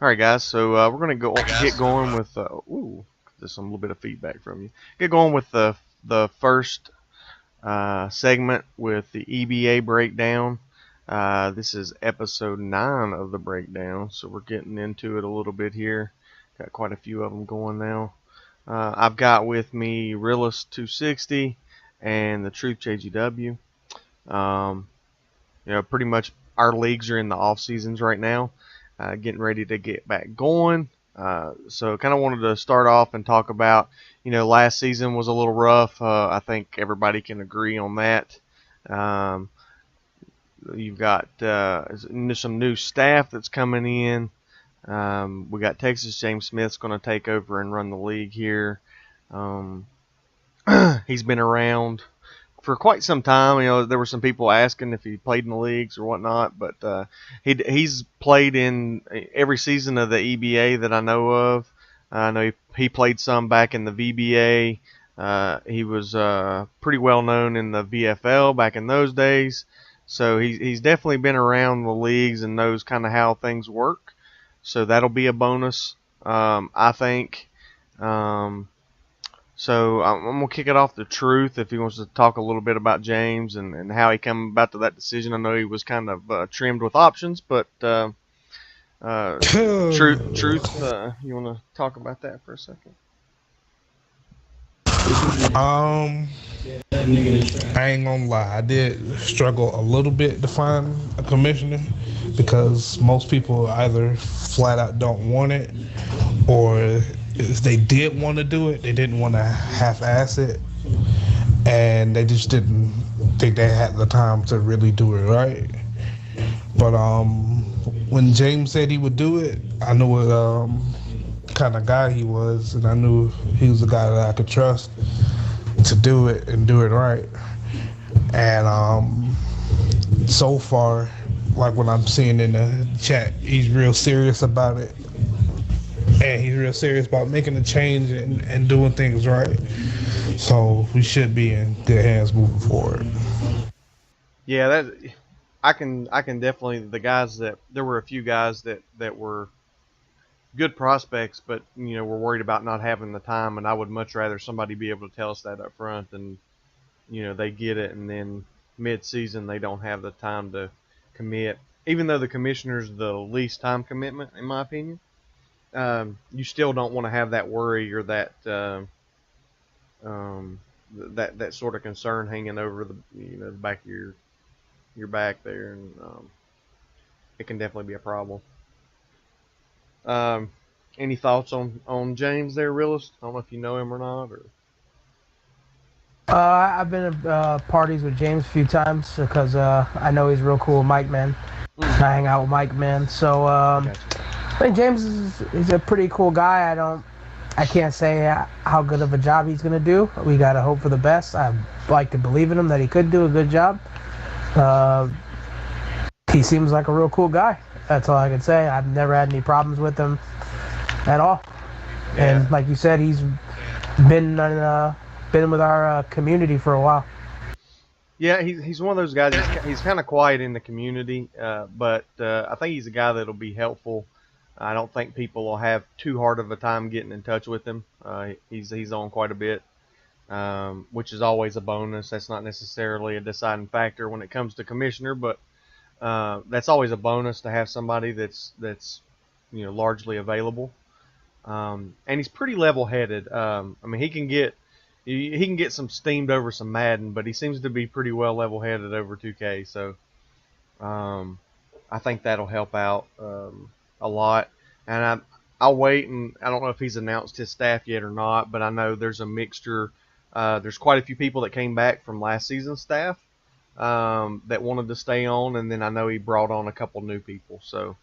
right, guys. So we're gonna get going with. Ooh, there's some little bit of feedback from you. Get going with the first segment with the EBA breakdown. This is episode 9 of the breakdown, so we're getting into it a little bit here. Got quite a few of them going now. I've got with me Realist260 and the Truth JGW. Pretty much our leagues are in the off seasons right now, getting ready to get back going. So kind of wanted to start off and talk about, last season was a little rough. I think everybody can agree on that. You've got some new staff that's coming in. We got Texas James Smith's going to take over and run the league here. He's been around for quite some time. There were some people asking if he played in the leagues or whatnot, but he's played in every season of the EBA that I know of. I know he played some back in the VBA. He was pretty well known in the VFL back in those days. So he's definitely been around the leagues and knows kind of how things work. So that'll be a bonus, I think. So I'm going to kick it off to Truth if he wants to talk a little bit about James and how he came about to that decision. I know he was kind of trimmed with options, but Truth, you want to talk about that for a second? I ain't gonna lie, I did struggle a little bit to find a commissioner because most people either flat out don't want it, or if they did want to do it, they didn't want to half-ass it, and they just didn't think they had the time to really do it right. But when James said he would do it, I knew what kind of guy he was, and I knew he was a guy that I could trust to do it and do it right. And so far, like what I'm seeing in the chat, he's real serious about it, and he's real serious about making a change and doing things right. So we should be in good hands moving forward. Yeah, I can definitely, there were a few guys that were good prospects, but we're worried about not having the time, and I would much rather somebody be able to tell us that up front than they get it and then mid-season they don't have the time to commit. Even though the commissioner's the least time commitment, in my opinion, you still don't want to have that worry or that that sort of concern hanging over the back of your back there, and it can definitely be a problem. Any thoughts on James there, Realist? I don't know if you know him or not. Or I've been at parties with James a few times because I know he's real cool with Mike, man. I hang out with Mike, man. So I think James is a pretty cool guy. I can't say how good of a job he's gonna do. We gotta hope for the best. I like to believe in him that he could do a good job. He seems like a real cool guy. That's all I can say. I've never had any problems with him at all. Yeah. And like you said, he's been with our community for a while. Yeah, he's one of those guys. He's kind of quiet in the community, but I think he's a guy that'll be helpful. I don't think people will have too hard of a time getting in touch with him. He's on quite a bit, which is always a bonus. That's not necessarily a deciding factor when it comes to commissioner, but that's always a bonus to have somebody that's largely available. And he's pretty level-headed. I mean, he can get some steamed over some Madden, but he seems to be pretty well level-headed over 2K. So I think that'll help out a lot. And I'll wait, and I don't know if he's announced his staff yet or not, but I know there's a mixture. There's quite a few people that came back from last season's staff that wanted to stay on, and then I know he brought on a couple new people. So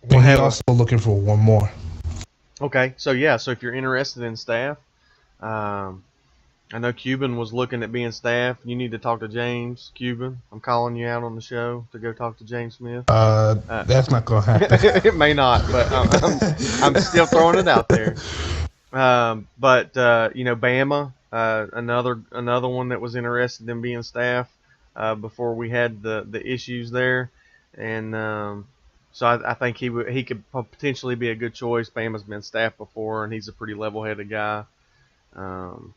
he's also looking for one more. Okay, so yeah, so if you're interested in staff, I know Cuban was looking at being staff. You need to talk to James. Cuban, I'm calling you out on the show to go talk to James Smith. That's not gonna happen. It may not, but I'm still throwing it out there. But Bama, another one that was interested in being staff before we had the issues there, and So I think he could potentially be a good choice. Bama's been staffed before, and he's a pretty level-headed guy. Um,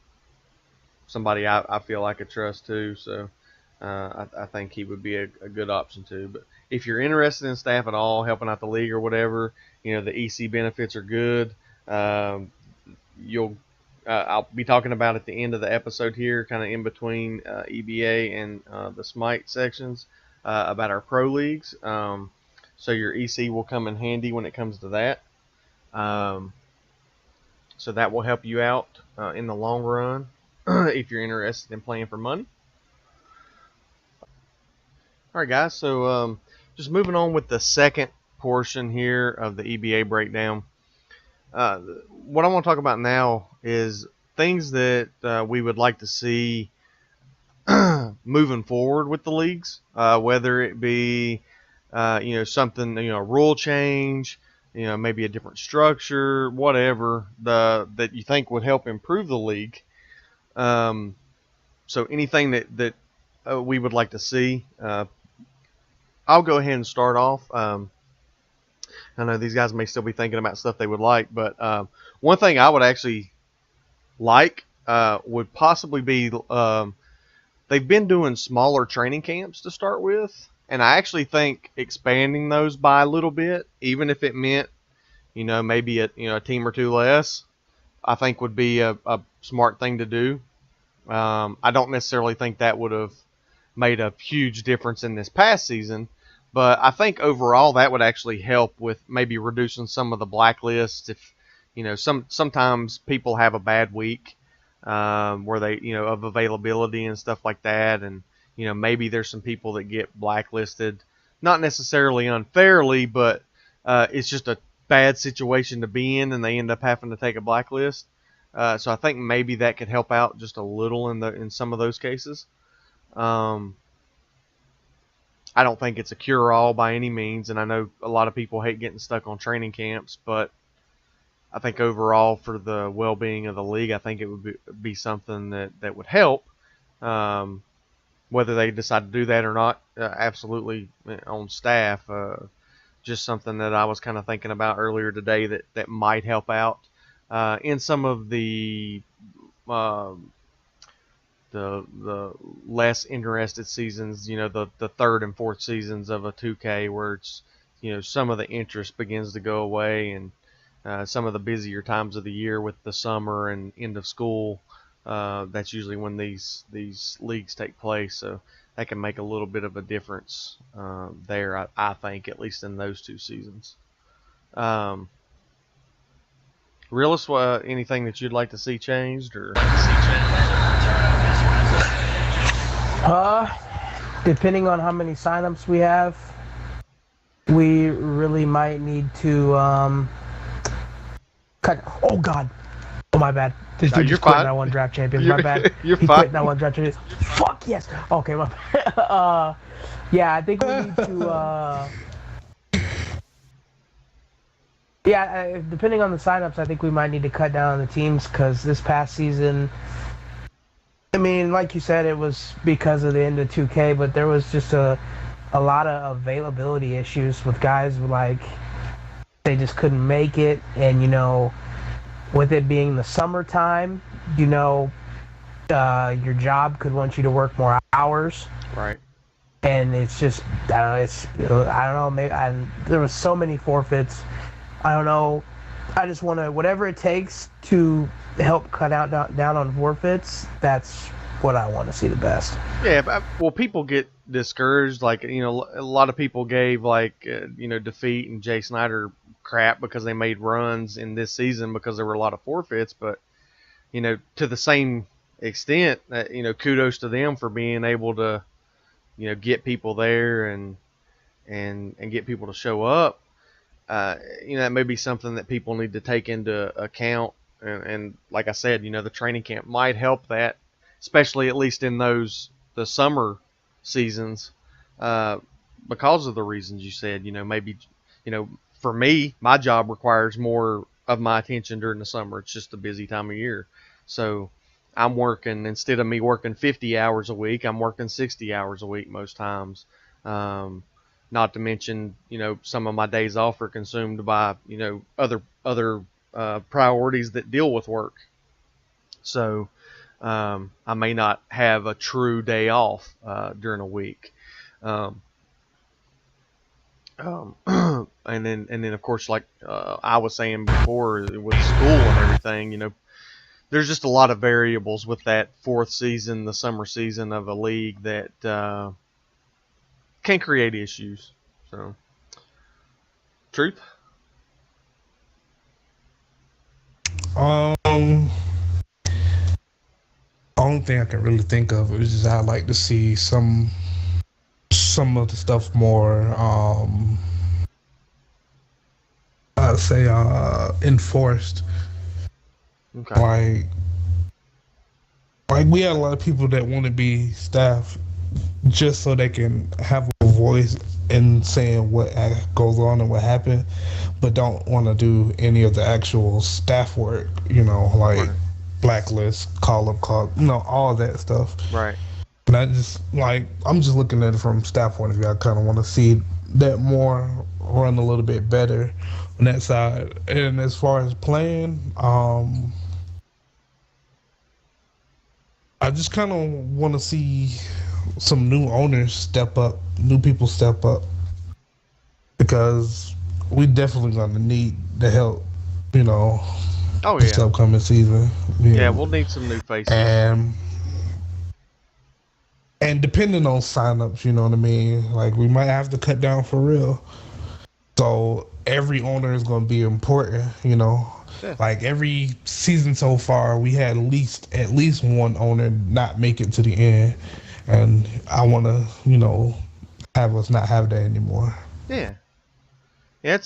Somebody I feel I could trust too. So I think he would be a good option too. But if you're interested in staff at all, helping out the league or whatever, the EC benefits are good. Um, you'll I'll be talking about at the end of the episode here, kind of in between EBA and the Smite sections, about our pro leagues. So your EC will come in handy when it comes to that. Um, so that will help you out in the long run if you're interested in playing for money. All right, guys. So just moving on with the second portion here of the EBA breakdown. What I want to talk about now is things that we would like to see moving forward with the leagues, whether it be something, a rule change, maybe a different structure, whatever that you think would help improve the league. So anything that we would like to see, I'll go ahead and start off. I know these guys may still be thinking about stuff they would like, but one thing I would actually like would possibly be they've been doing smaller training camps to start with, and I actually think expanding those by a little bit, even if it meant maybe a team or two less, I think would be a smart thing to do. I don't necessarily think that would have made a huge difference in this past season, but I think overall that would actually help with maybe reducing some of the blacklists. If sometimes people have a bad week where they of availability and stuff like that, and maybe there's some people that get blacklisted, not necessarily unfairly, but it's just a bad situation to be in, and they end up having to take a blacklist. So I think maybe that could help out just a little in some of those cases. I don't think it's a cure-all by any means, and I know a lot of people hate getting stuck on training camps, but I think overall for the well-being of the league, I think it would be something that would help. Whether they decide to do that or not, absolutely on staff. Just something that I was kind of thinking about earlier today that might help out in some of the less interested seasons, the third and fourth seasons of a 2K, where it's some of the interest begins to go away, and some of the busier times of the year with the summer and end of school, that's usually when these leagues take place. So that can make a little bit of a difference there, I think, at least in those two seasons. Realist, anything that you'd like to see changed, or? Depending on how many signups we have, we really might need to cut. Oh God! Oh my bad. This dude just quit. I won draft champions. My bad. You're he fine. Quit. I won draft champions. Fuck yes. Okay. My bad. Yeah, I think we need to. Yeah, depending on the signups, I think we might need to cut down on the teams, because this past season, I mean, like you said, it was because of the end of 2K, but there was just a lot of availability issues with guys, like they just couldn't make it, and with it being the summertime, your job could want you to work more hours. Right. And it's just, I don't know, maybe there was so many forfeits. I don't know. I just want to, whatever it takes to help cut down on forfeits, that's what I want to see the best. Yeah, well, people get discouraged. Like, a lot of people gave, Defeat and Jay Snyder crap because they made runs in this season because there were a lot of forfeits. But, to the same extent, kudos to them for being able to, get people there and get people to show up. That may be something that people need to take into account. And like I said, the training camp might help that, especially at least in the summer seasons, because of the reasons you said. Maybe, for me, my job requires more of my attention during the summer. It's just a busy time of year. So I'm working, instead of me working 50 hours a week, I'm working 60 hours a week most times. Not to mention, some of my days off are consumed by, other priorities that deal with work. So I may not have a true day off during a week. Um, and then of course, like I was saying before, with school and everything, there's just a lot of variables with that fourth season, the summer season of a league that can create issues. So, truth. Um, only thing I can really think of is just I'd like to see some of the stuff more I'd say enforced. Okay. Like we had a lot of people that want to be staff just so they can have a voice in saying what goes on and what happened, but don't want to do any of the actual staff work, like Right. blacklist, call up, all that stuff. Right. And I'm just looking at it from staff point of view. I kind of want to see that more run a little bit better on that side. And as far as playing, I just kind of want to see some new owners step up, new people step up, because we definitely gonna need the help, Oh this yeah. upcoming season. Yeah, we'll need some new faces. And depending on signups, you know what I mean? Like we might have to cut down for real. So every owner is gonna be important, Yeah. Like every season so far, we had at least one owner not make it to the end, and I want to, have us not have that anymore. Yeah. Yeah.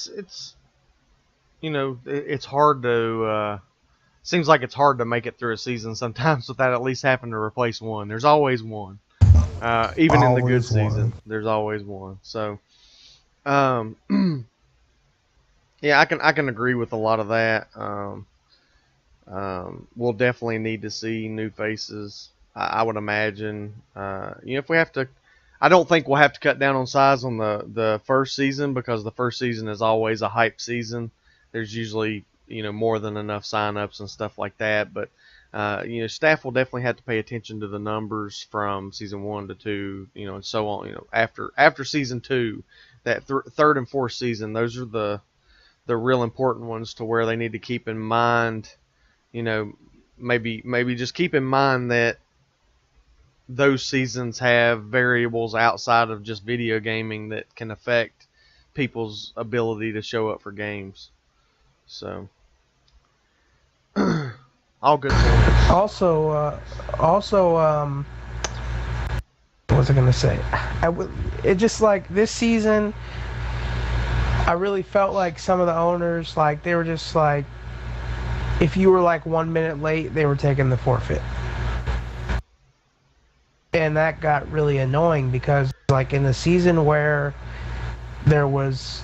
It's hard to. Seems like it's hard to make it through a season sometimes without at least having to replace one. There's always one. Even in the good Always one. season, there's always one. So, um, yeah, I can agree with a lot of that. We'll definitely need to see new faces. I would imagine. If we have to, I don't think we'll have to cut down on size on the first season, because the first season is always a hype season. There's usually more than enough signups and stuff like that. But staff will definitely have to pay attention to the numbers from season 1 to 2, and so on. After season 2, that third and fourth season, those are the real important ones, to where they need to keep in mind. Maybe just keep in mind that those seasons have variables outside of just video gaming that can affect people's ability to show up for games. So, all good points. Also, what was I gonna say? It just like this season, I really felt like some of the owners, like they were just like, if you were like 1 minute late, they were taking the forfeit. And that got really annoying, because like in the season where there was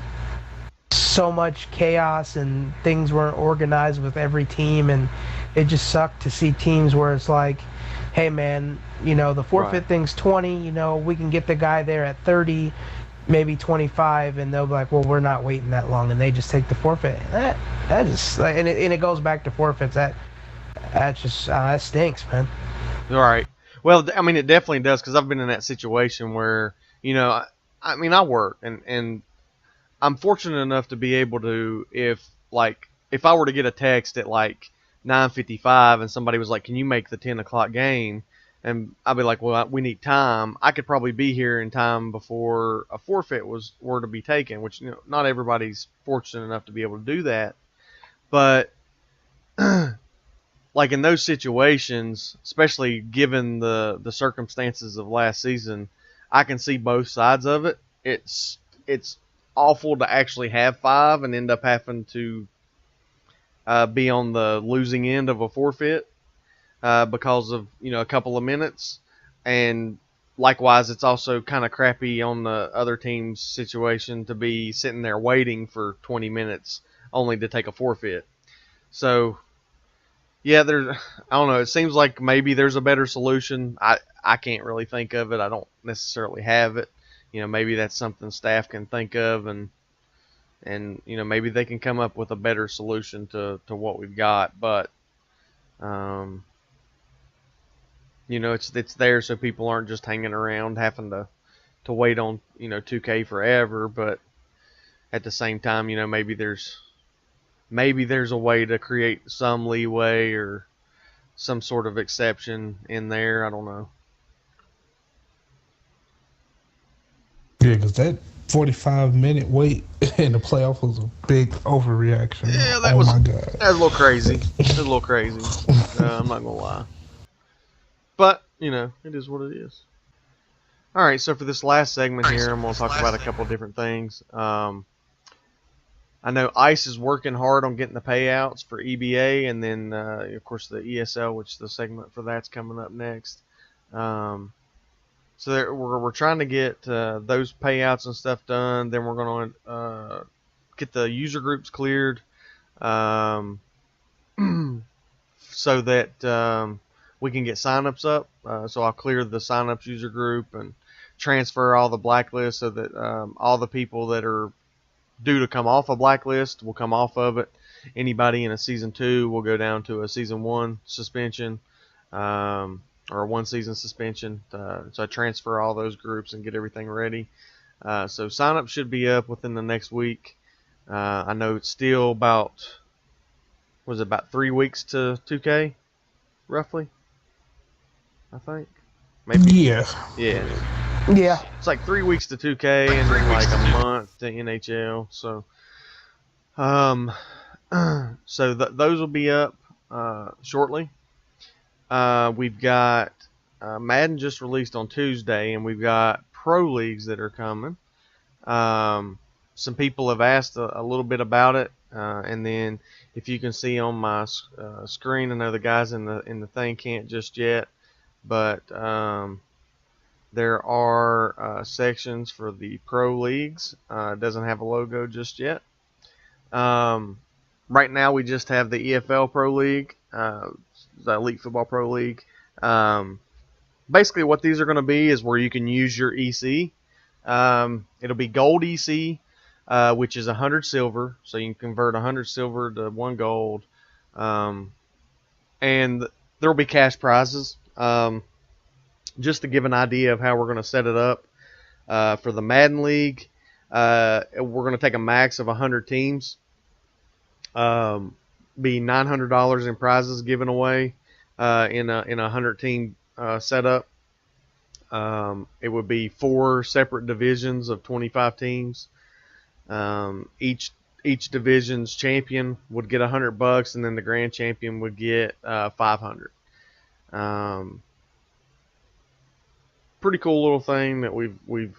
so much chaos and things weren't organized with every team, and it just sucked to see teams where it's like, hey man, the forfeit Right. thing's 20, we can get the guy there at 30, maybe 25, and they'll be like, well, we're not waiting that long, and they just take the forfeit. That just, and it goes back to forfeits. That just that stinks, man. All right. Well, I mean, it definitely does, because I've been in that situation where, I work, and I'm fortunate enough to be able to, if I were to get a text at like 9:55 and somebody was like, "Can you make the 10 o'clock game?" and I'd be like, "Well, we need time." I could probably be here in time before a forfeit were to be taken, which not everybody's fortunate enough to be able to do that, but. Like in those situations, especially given the circumstances of last season, I can see both sides of it. It's awful to actually have 5 and end up having to be on the losing end of a forfeit because of a couple of minutes, and likewise, it's also kind of crappy on the other team's situation to be sitting there waiting for 20 minutes only to take a forfeit. So. Yeah, I don't know. It seems like maybe there's a better solution. I can't really think of it. I don't necessarily have it. maybe that's something staff can think of, and maybe they can come up with a better solution to what we've got. But it's there so people aren't just hanging around having to wait on 2K forever. But at the same time, maybe there's a way to create some leeway or some sort of exception in there. I don't know. Yeah, because that 45-minute wait in the playoff was a big overreaction. Yeah, my God. That was a little crazy. I'm not gonna lie. But it is what it is. All right, so for this last segment here, I'm gonna talk about a couple of different things. I know ICE is working hard on getting the payouts for EBA, and then of course the ESL, which the segment for that's coming up next. So we're trying to get those payouts and stuff done. Then we're going to get the user groups cleared so that we can get signups up. So I'll clear the signups user group and transfer all the blacklists so that all the people that are due to come off a blacklist will come off of it. Anybody in a season 2 will go down to a season 1 suspension. Or a 1-season suspension. So I transfer all those groups and get everything ready. So sign up should be up within the next week. I know it's still about 3 weeks to 2K, roughly. I think. Maybe. Yeah. Yeah. It's like 3 weeks to 2K and then like a month to NHL. So, those will be up shortly. We've got Madden just released on Tuesday, and we've got pro leagues that are coming. Some people have asked a little bit about it, and then if you can see on my screen, I know the guys in the thing can't just yet, but there are sections for the pro leagues. It doesn't have a logo just yet. Right now, we just have the EFL Pro League. The Elite Football Pro League. Basically, what these are going to be is where you can use your EC. It'll be gold EC, which is 100 silver, so you can convert 100 silver to 1 gold. And there will be cash prizes. Just to give an idea of how we're going to set it up for the Madden League, we're going to take a max of 100 teams. Be $900 in prizes given away in a 100-team setup. It would be 4 separate divisions of 25 teams. Each division's champion would get $100, and then the grand champion would get $500. Pretty cool little thing that we've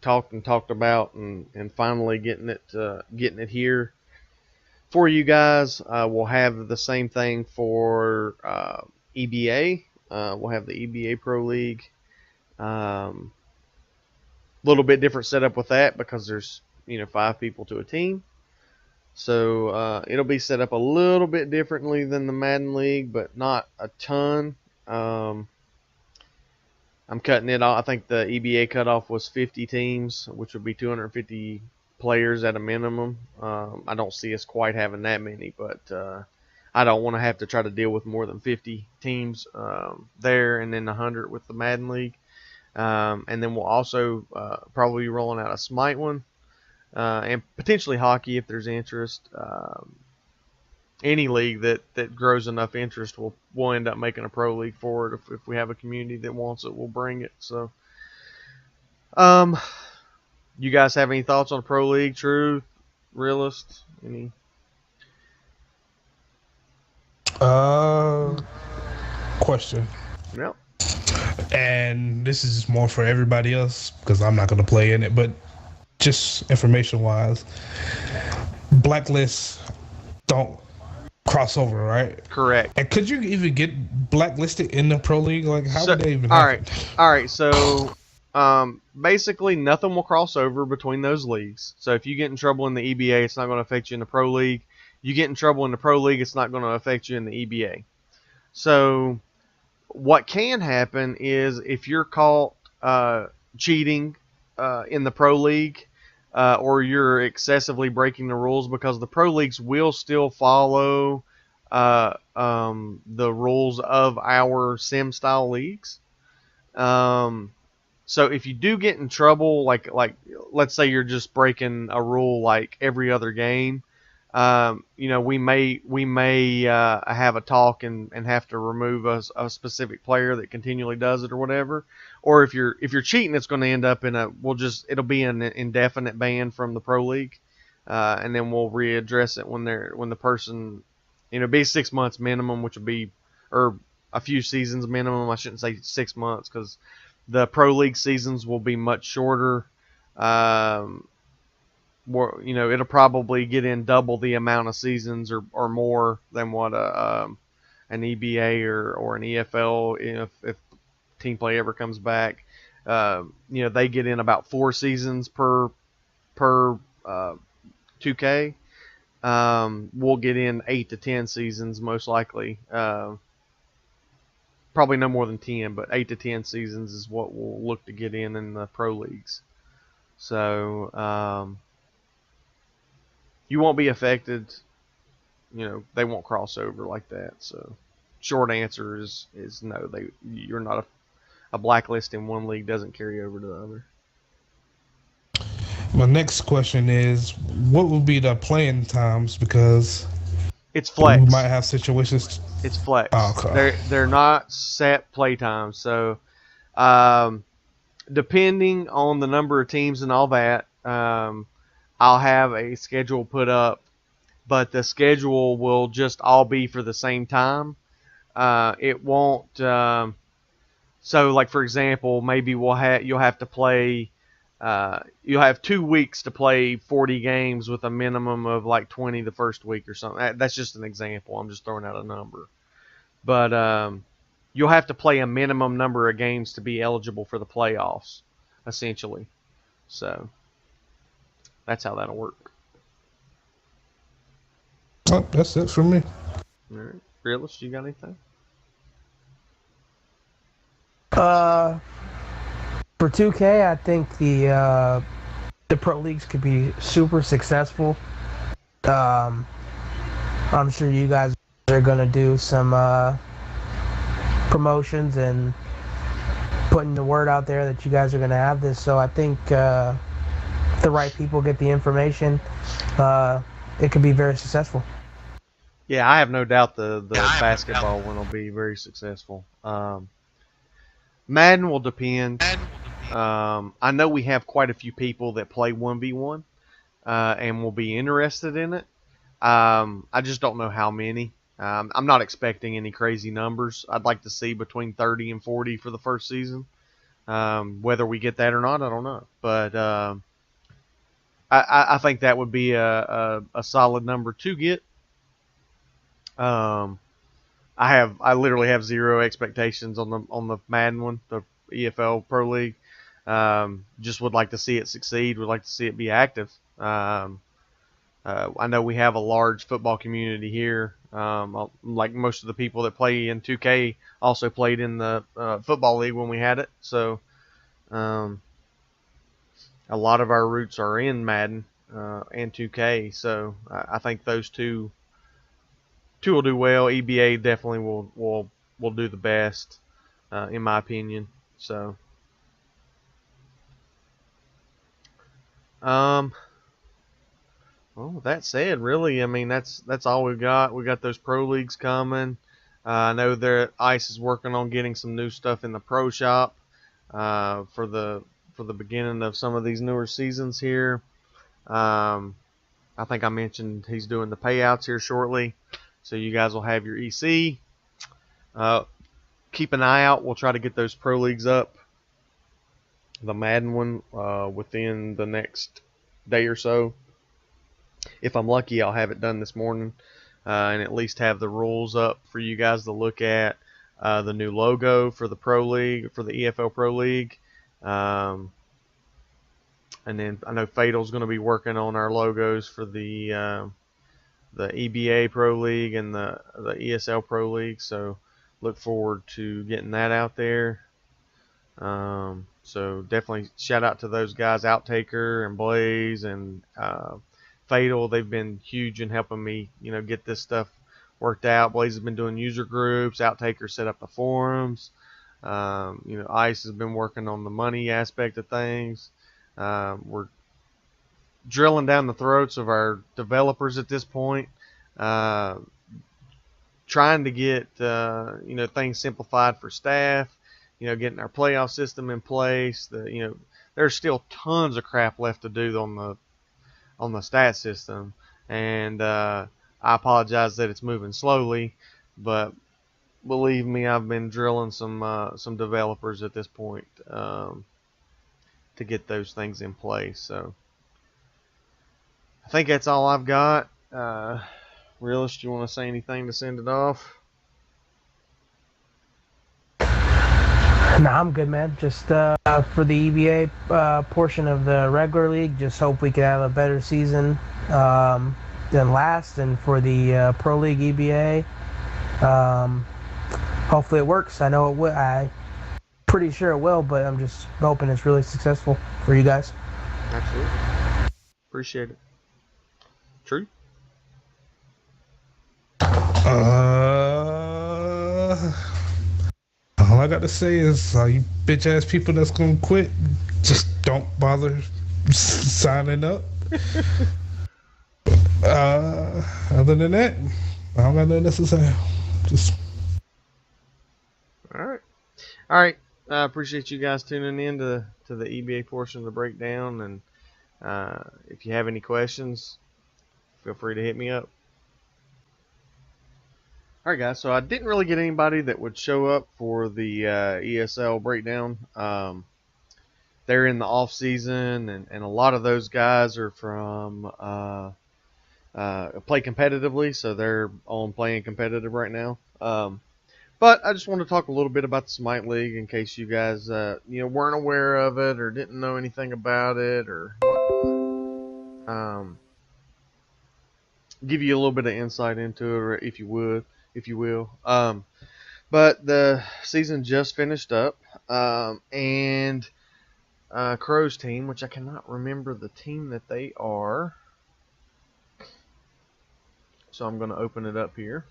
talked about, and finally getting it here. For you guys, we'll have the same thing for EBA. We'll have the EBA Pro League. Little bit different setup with that because there's 5 people to a team. So it'll be set up a little bit differently than the Madden League, but not a ton. I'm cutting it off. I think the EBA cutoff was 50 teams, which would be 250 players at a minimum. I don't see us quite having that many, but I don't want to have to try to deal with more than 50 teams there, and then 100 with the Madden League. And then we'll also probably be rolling out a Smite one, and potentially hockey if there's interest. Any league that grows enough interest, we'll end up making a pro league for it. If we have a community that wants it, we'll bring it. So, you guys have any thoughts on Pro League? Truth, Realist, any? Question. Yep. And this is more for everybody else because I'm not going to play in it, but just information-wise, blacklists don't cross over, right? Correct. And could you even get blacklisted in the Pro League? Like, how would they even happen? All right. So, basically, nothing will cross over between those leagues. So, if you get in trouble in the EBA, it's not going to affect you in the Pro League. You get in trouble in the Pro League, it's not going to affect you in the EBA. So, what can happen is if you're caught cheating in the pro league, or you're excessively breaking the rules, because the pro leagues will still follow the rules of our sim style leagues. So if you do get in trouble, like let's say you're just breaking a rule like every other game, we may have a talk and have to remove a specific player that continually does it or whatever. Or if you're cheating, it's going to end up in it'll be an indefinite ban from the pro league, and then we'll readdress it when the person, be 6 months minimum, which would be, or a few seasons minimum. I shouldn't say 6 months, because the pro league seasons will be much shorter. It'll probably get in double the amount of seasons or more than what an EBA or an EFL, if team play ever comes back. They get in about 4 seasons per 2K. We'll get in 8 to 10 seasons most likely. Probably no more than 10, but 8 to 10 seasons is what we'll look to get in the pro leagues. So you won't be affected. They won't cross over like that. So short answer is no. You're not a blacklist in one league doesn't carry over to the other. My next question is, what will be the playing times? Because it's flex. We might have situations. It's flex. Oh, okay. They're not set play times. So depending on the number of teams and all that, I'll have a schedule put up, but the schedule will just all be for the same time. It won't. So, like for example, maybe you'll have to play. You'll have 2 weeks to play 40 games with a minimum of like 20 the first week or something. That's just an example. I'm just throwing out a number. But you'll have to play a minimum number of games to be eligible for the playoffs, essentially. So that's how that'll work. Oh, that's it for me. All right. Realist, you got anything? For 2K, I think the pro leagues could be super successful. I'm sure you guys are gonna do some promotions and putting the word out there that you guys are gonna have this. So I think if the right people get the information, it could be very successful. Yeah, I have no doubt the basketball one will be very successful. Madden will depend. I know we have quite a few people that play 1v1 and will be interested in it. I just don't know how many. I'm not expecting any crazy numbers. I'd like to see between 30 and 40 for the first season. Whether we get that or not, I don't know. But I think that would be a solid number to get. I literally have zero expectations on the Madden one, the EFL Pro League. Just would like to see it succeed. Would like to see it be active. I know we have a large football community here. Like most of the people that play in 2K also played in the football league when we had it. So a lot of our roots are in Madden and 2K. So I think those two will do well. EBA definitely will do the best, in my opinion. So, well, that said, really, I mean that's all we've got. We got those pro leagues coming. I know that ICE is working on getting some new stuff in the pro shop for the beginning of some of these newer seasons here. I think I mentioned he's doing the payouts here shortly. So you guys will have your EC. Keep an eye out. We'll try to get those pro leagues up. The Madden one within the next day or so. If I'm lucky, I'll have it done this morning and at least have the rules up for you guys to look at. The new logo for the Pro League, for the EFL Pro League. And then I know Fatal's going to be working on our logos for the EBA Pro League and the ESL Pro League, so look forward to getting that out there. So definitely shout out to those guys, Outtaker and Blaze and Fatal. They've been huge in helping me, get this stuff worked out. Blaze has been doing user groups. Outtaker set up the forums. Ice has been working on the money aspect of things. We're drilling down the throats of our developers at this point, trying to get things simplified for staff. Getting our playoff system in place. There's still tons of crap left to do on the stat system, and I apologize that it's moving slowly, but believe me, I've been drilling some developers at this point to get those things in place. So I think that's all I've got. Realist, you want to say anything to send it off? Nah, I'm good, man. Just for the EBA portion of the regular league, just hope we can have a better season than last. And for the Pro League EBA, hopefully it works. I know it will. I'm pretty sure it will, but I'm just hoping it's really successful for you guys. Absolutely. Appreciate it. True. All I got to say is, you bitch ass people that's gonna quit, just don't bother signing up. Other than that, I don't got nothing else to say. Just. All right. I appreciate you guys tuning in to the EBA portion of the breakdown, and if you have any questions, feel free to hit me up. All right, guys. So I didn't really get anybody that would show up for the ESL breakdown. They're in the off season, and a lot of those guys are from play competitively, so they're on playing competitive right now. But I just want to talk a little bit about the Smite League in case you guys weren't aware of it or didn't know anything about it, or give you a little bit of insight into it, or if you will. But the season just finished up, and Crow's team, which I cannot remember the team that they are, so I'm going to open it up here,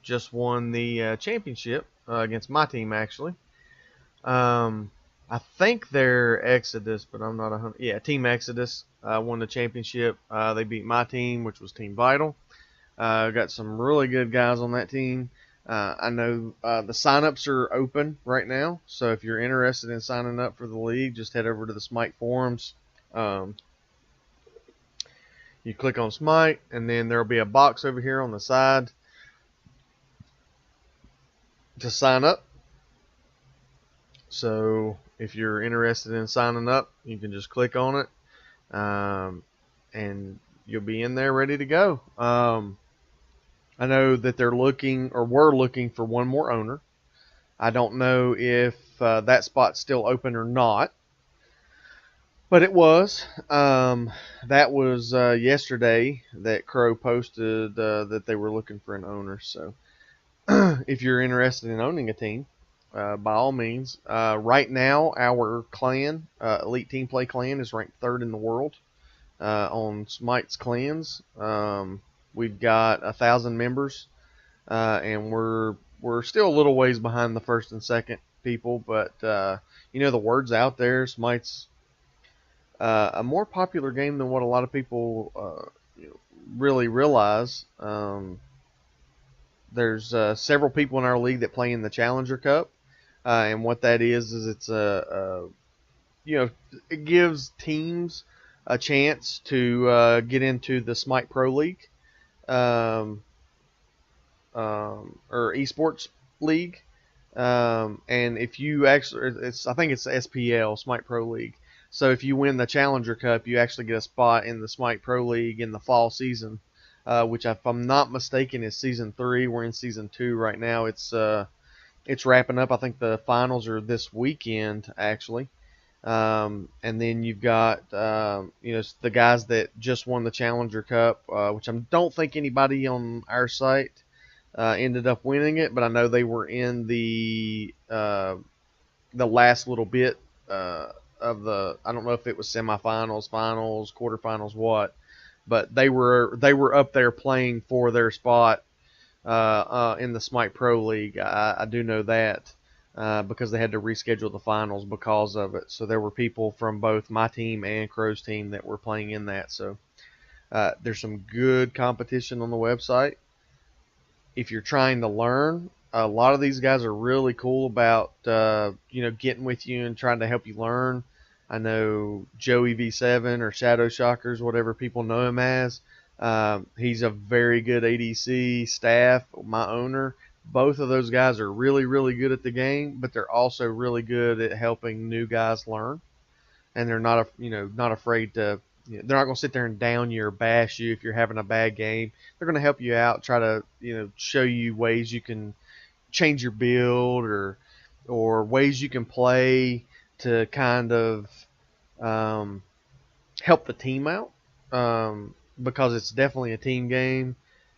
just won the championship against my team, actually. I think they're Exodus, but I'm not 100. Yeah, Team Exodus won the championship. They beat my team, which was Team Vital. Got some really good guys on that team. I know the sign-ups are open right now, so if you're interested in signing up for the league, just head over to the Smite forums. You click on Smite, and then there will be a box over here on the side to sign up. So if you're interested in signing up, you can just click on it, and you'll be in there ready to go. I know that they're looking, or were looking, for one more owner. I don't know if that spot's still open or not, but it was. That was yesterday that Crow posted that they were looking for an owner. So if you're interested in owning a team, by all means. Right now, our clan, Elite Team Play Clan, is ranked 3rd in the world on Smite's clans. We've got 1,000 members, and we're still a little ways behind the 1st and 2nd people, but the word's out there. Smite's a more popular game than what a lot of people really realize. There's several people in our league that play in the Challenger Cup, and what that is it's it gives teams a chance to get into the Smite Pro League, or esports league, and if you actually, I think it's SPL, Smite Pro League. So if you win the Challenger Cup, you actually get a spot in the Smite Pro League in the fall season, which, if I'm not mistaken, is season 3. We're in season 2 right now. It's wrapping up. I think the finals are this weekend, actually. And then you've got the guys that just won the Challenger Cup, which I don't think anybody on our site ended up winning it, but I know they were in the last little bit of the, I don't know if it was semifinals, finals, quarterfinals, what, but they were up there playing for their spot in the Smite Pro League. I do know that because they had to reschedule the finals because of it. So there were people from both my team and Crow's team that were playing in that. So there's some good competition on the website. If you're trying to learn, a lot of these guys are really cool about getting with you and trying to help you learn. I know Joey V7 or Shadow Shockers, whatever people know him as. He's a very good ADC staff. My owner, both of those guys are really, really good at the game, but they're also really good at helping new guys learn. And they're not afraid to. They're not going to sit there and down you or bash you if you're having a bad game. They're going to help you out, try to show you ways you can change your build or ways you can play to kind of help the team out because it's definitely a team game.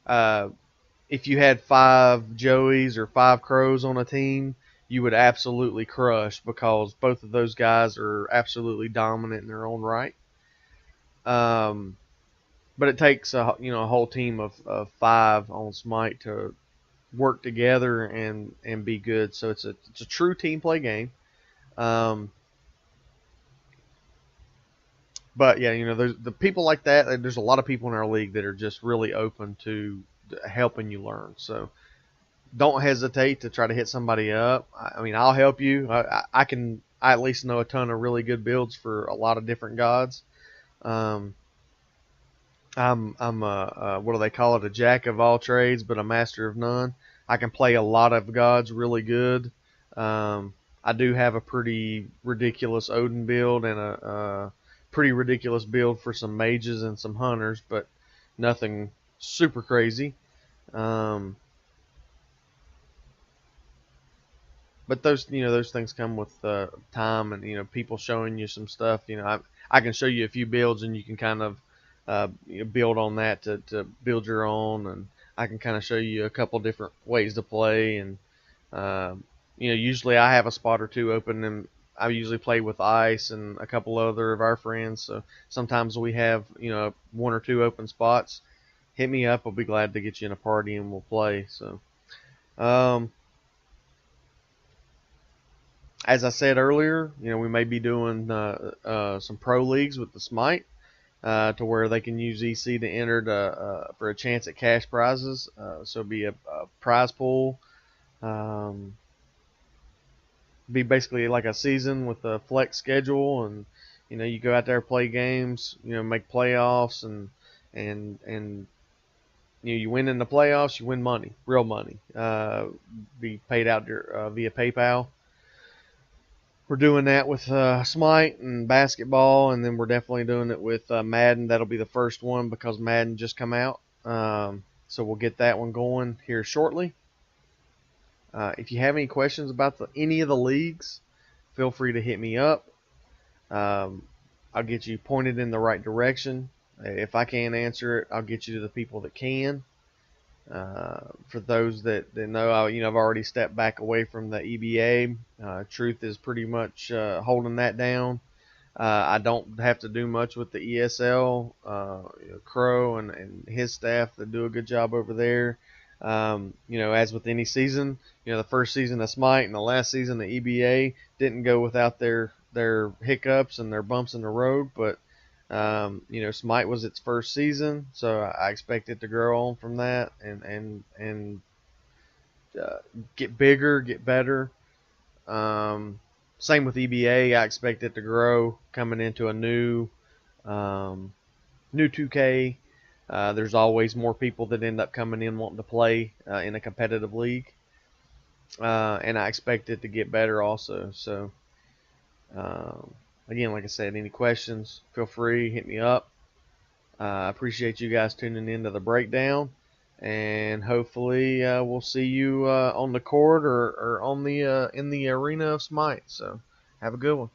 If you had 5 Joeys or 5 Crows on a team, you would absolutely crush because both of those guys are absolutely dominant in their own right. But it takes a whole team of 5 on Smite to work together and be good. So it's a true team play game. But yeah, there's the people like that. There's a lot of people in our league that are just really open to helping you learn. So don't hesitate to try to hit somebody up. I mean, I'll help you. I at least know a ton of really good builds for a lot of different gods. I'm a what do they call it? A jack of all trades, but a master of none. I can play a lot of gods really good. I do have a pretty ridiculous Odin build and a pretty ridiculous build for some mages and some hunters, but nothing super crazy. But those things come with time and people showing you some stuff. I can show you a few builds and you can kind of build on that to build your own, and I can kind of show you a couple different ways to play. And usually I have a spot or two open, and I usually play with Ice and a couple other of our friends. So sometimes we have 1 or 2 open spots. Hit me up. I'll be glad to get you in a party and we'll play. So as I said earlier, we may be doing some pro leagues with the Smite. To where they can use EC to enter for a chance at cash prizes. So it'll be a prize pool. Be basically like a season with a flex schedule, and you go out there, play games, make playoffs, and you win in the playoffs, you win money, real money. Be paid out via PayPal. We're doing that with Smite and basketball, and then we're definitely doing it with Madden. That'll be the first one because Madden just come out. So we'll get that one going here shortly. If you have any questions about any of the leagues, feel free to hit me up. I'll get you pointed in the right direction. If I can't answer it, I'll get you to the people that can. For those that know, I've already stepped back away from the EBA. Truth is pretty much holding that down. I don't have to do much with the ESL. Crow and his staff, that do a good job over there. As with any season, the first season of Smite and the last season of EBA didn't go without their hiccups and their bumps in the road, but Smite was its first season, so I expect it to grow on from that and get bigger, get better. Same with EBA. I expect it to grow coming into a new 2K. There's always more people that end up coming in wanting to play in a competitive league, and I expect it to get better also. So. Again, like I said, any questions, feel free, hit me up. I appreciate you guys tuning in to the breakdown, and hopefully we'll see you on the court or on the in the arena of Smite. So have a good one.